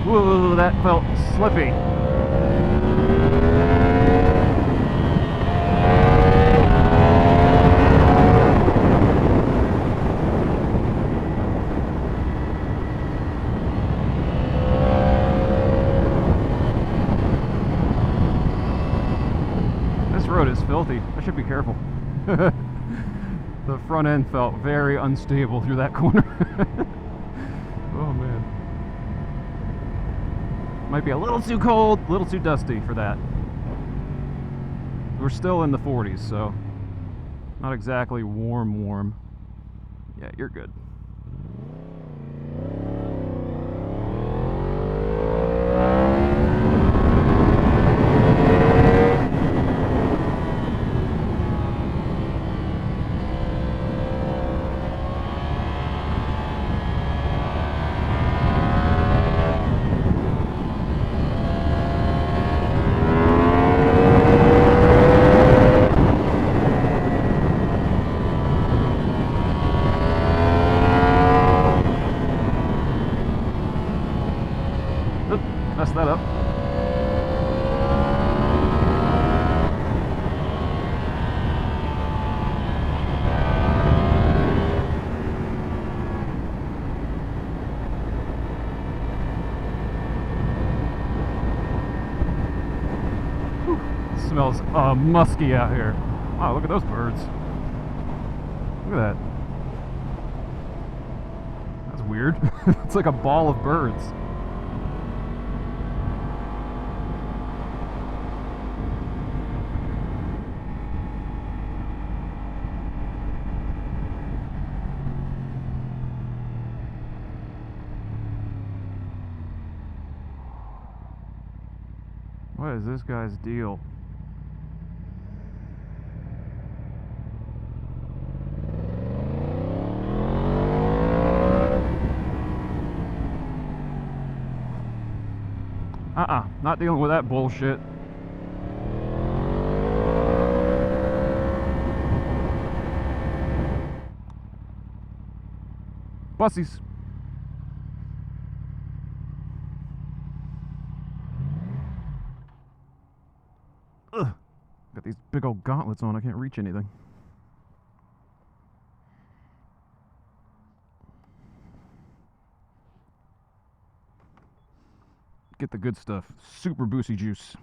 Whoa, that felt slippy. This road is filthy. I should be careful. The front end felt very unstable through that corner. Oh man. Might be a little too cold, a little too dusty for that. We're still in the 40s, so not exactly warm. Yeah, you're good. Messed that up. Whew. Smells musky out here. Wow, look at those birds. Look at that. That's weird. It's like a ball of birds. What is this guy's deal? Not dealing with that bullshit. Bussies. Ugh. Got these big old gauntlets on, I can't reach anything. Get the good stuff. Super boozy juice.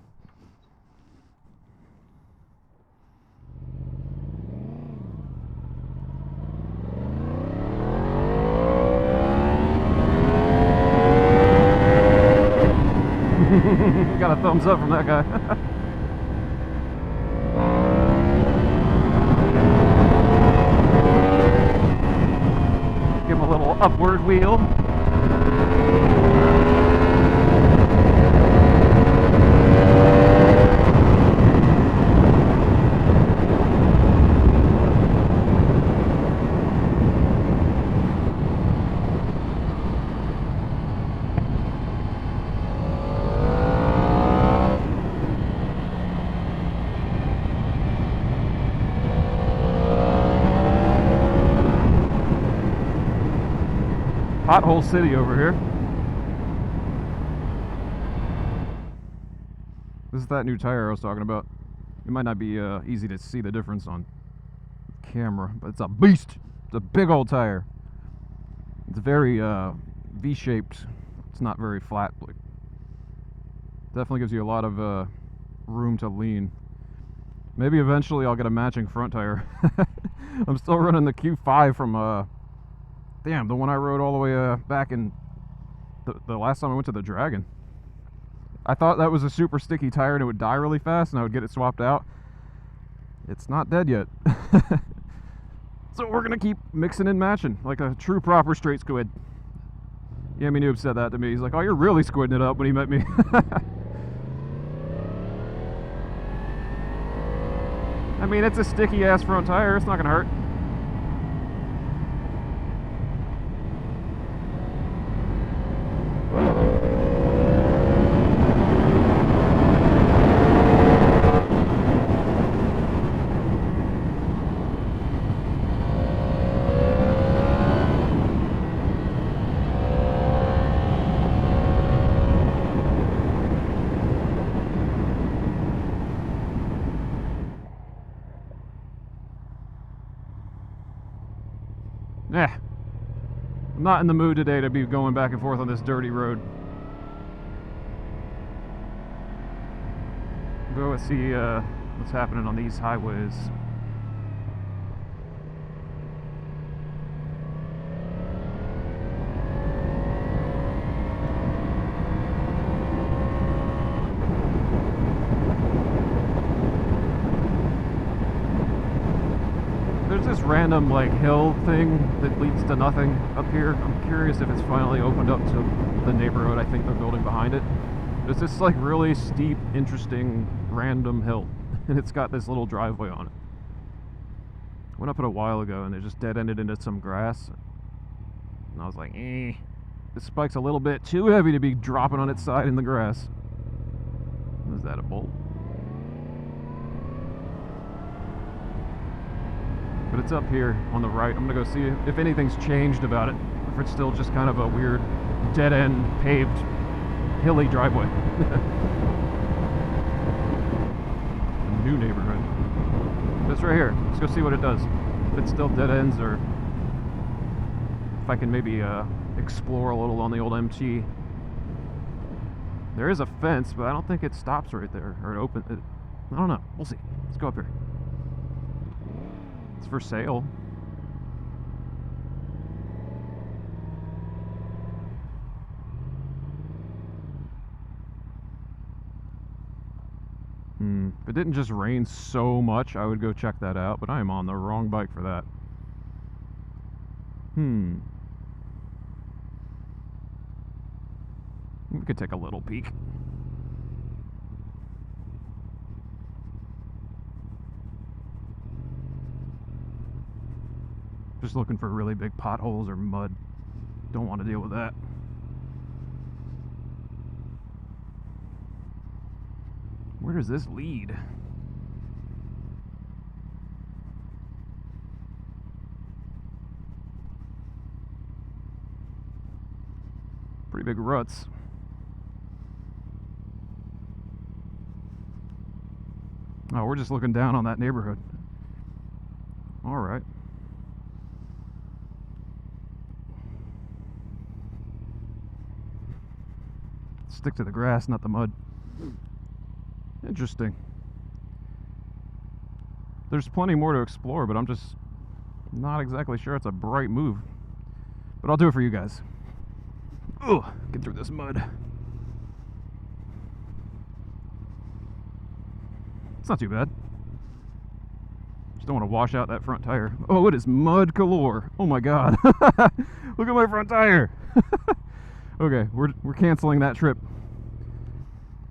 Got a thumbs up from that guy. Give him a little upward wheel. Pothole City over here. This is that new tire I was talking about. It might not be easy to see the difference on camera, but it's a beast. It's a big old tire. It's very V-shaped. It's not very flat. Like, definitely gives you a lot of room to lean. Maybe eventually I'll get a matching front tire. I'm still running the Q5 from damn, the one I rode all the way back in the last time I went to the Dragon. I thought that was a super sticky tire and it would die really fast and I would get it swapped out. It's not dead yet. So we're gonna keep mixing and matching like a true proper straight squid. Yami Noob said that to me. He's like, oh, you're really squidding it up when he met me. I mean, it's a sticky ass front tire. It's not gonna hurt. I'm not in the mood today to be going back and forth on this dirty road. Go and see what's happening on these highways. There's this random like hill thing that leads to nothing up here. I'm curious if it's finally opened up to the neighborhood I think they're building behind it. There's this like really steep, interesting, random hill, and it's got this little driveway on it. Went up it a while ago, and it just dead-ended into some grass. And I was like, this spike's a little bit too heavy to be dropping on its side in the grass. Is that a bolt? But it's up here on the right. I'm gonna go see if anything's changed about it, if it's still just kind of a weird, dead-end, paved, hilly driveway. A new neighborhood. That's right here. Let's go see what it does. If it still dead ends, or if I can maybe explore a little on the old MT. There is a fence, but I don't think it stops right there, or it opens. I don't know. We'll see. Let's go up here. It's for sale. If it didn't just rain so much, I would go check that out, but I am on the wrong bike for that. We could take a little peek. Just looking for really big potholes or mud. Don't want to deal with that. Where does this lead? Pretty big ruts. Oh, we're just looking down on that neighborhood. All right. Stick to the grass, not the mud. Interesting. There's plenty more to explore, but I'm just not exactly sure it's a bright move. But I'll do it for you guys. Ugh, get through this mud. It's not too bad. Just don't want to wash out that front tire. Oh, it is mud galore. Oh my god. Look at my front tire. Okay, we're canceling that trip.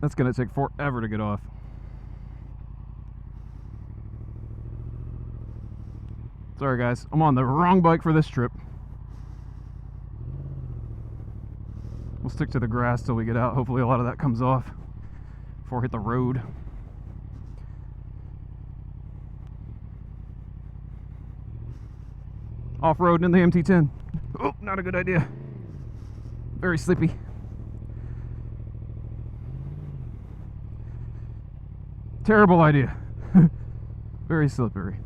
That's gonna take forever to get off. Sorry guys, I'm on the wrong bike for this trip. We'll stick to the grass till we get out. Hopefully a lot of that comes off before I hit the road. Off-roading in the MT-10. Oh, not a good idea. Very slippy. Terrible idea. Very slippery.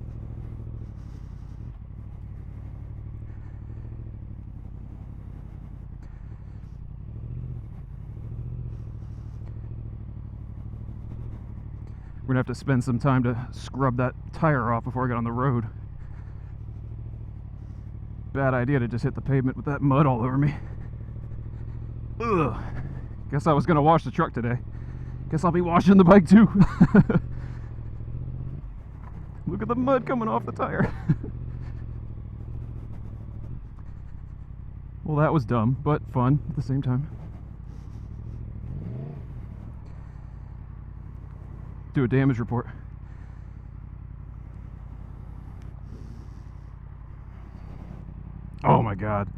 We're gonna have to spend some time to scrub that tire off before I get on the road. Bad idea to just hit the pavement with that mud all over me. Ugh. Guess I was gonna wash the truck today. Guess I'll be washing the bike too. Look at the mud coming off the tire. Well, that was dumb, but fun at the same time. Do a damage report. Oh my god.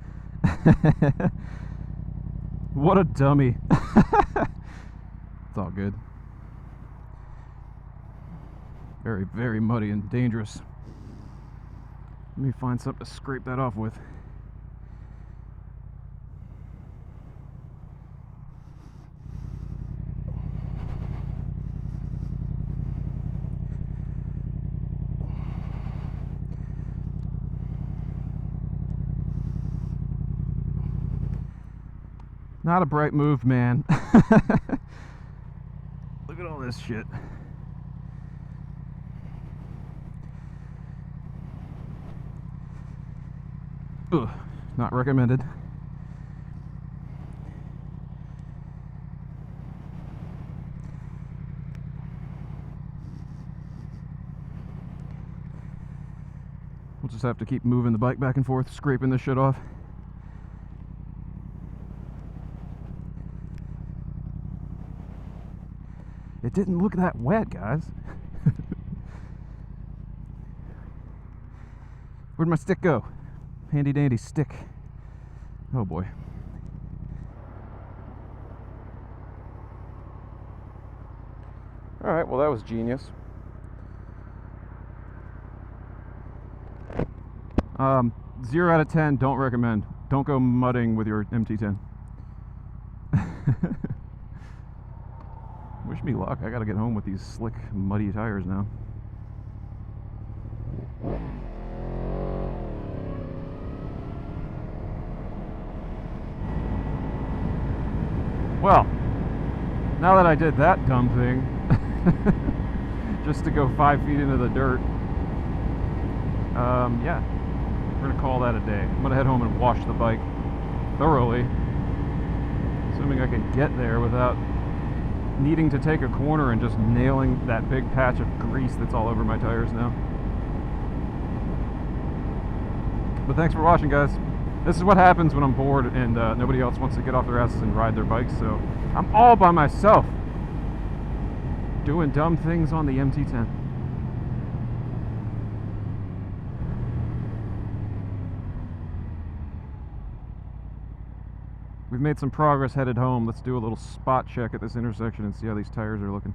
What a dummy. It's all good. Very, very muddy and dangerous. Let me find something to scrape that off with. Not a bright move, man. Look at all this shit. Ugh, not recommended. We'll just have to keep moving the bike back and forth, scraping this shit off. It didn't look that wet, guys. Where'd my stick go? Handy dandy stick. Oh boy. Alright, well that was genius. 0 out of 10, don't recommend. Don't go mudding with your MT-10. Wish me luck. I gotta get home with these slick, muddy tires now. Well, now that I did that dumb thing, just to go 5 feet into the dirt, yeah, we're gonna call that a day. I'm gonna head home and wash the bike thoroughly, assuming I can get there without needing to take a corner and just nailing that big patch of grease that's all over my tires now. But thanks for watching, guys. This is what happens when I'm bored and nobody else wants to get off their asses and ride their bikes, so I'm all by myself doing dumb things on the MT-10. We've made some progress headed home. Let's do a little spot check at this intersection and see how these tires are looking.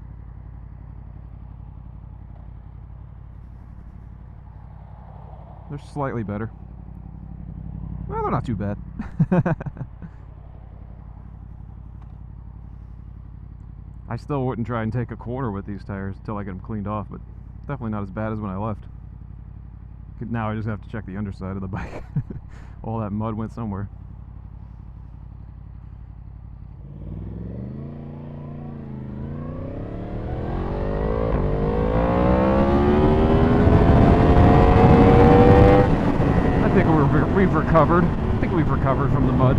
They're slightly better. Well, they're not too bad. I still wouldn't try and take a corner with these tires until I get them cleaned off, but definitely not as bad as when I left. Now I just have to check the underside of the bike. All that mud went somewhere. I think we've recovered. I think we've recovered from the mud.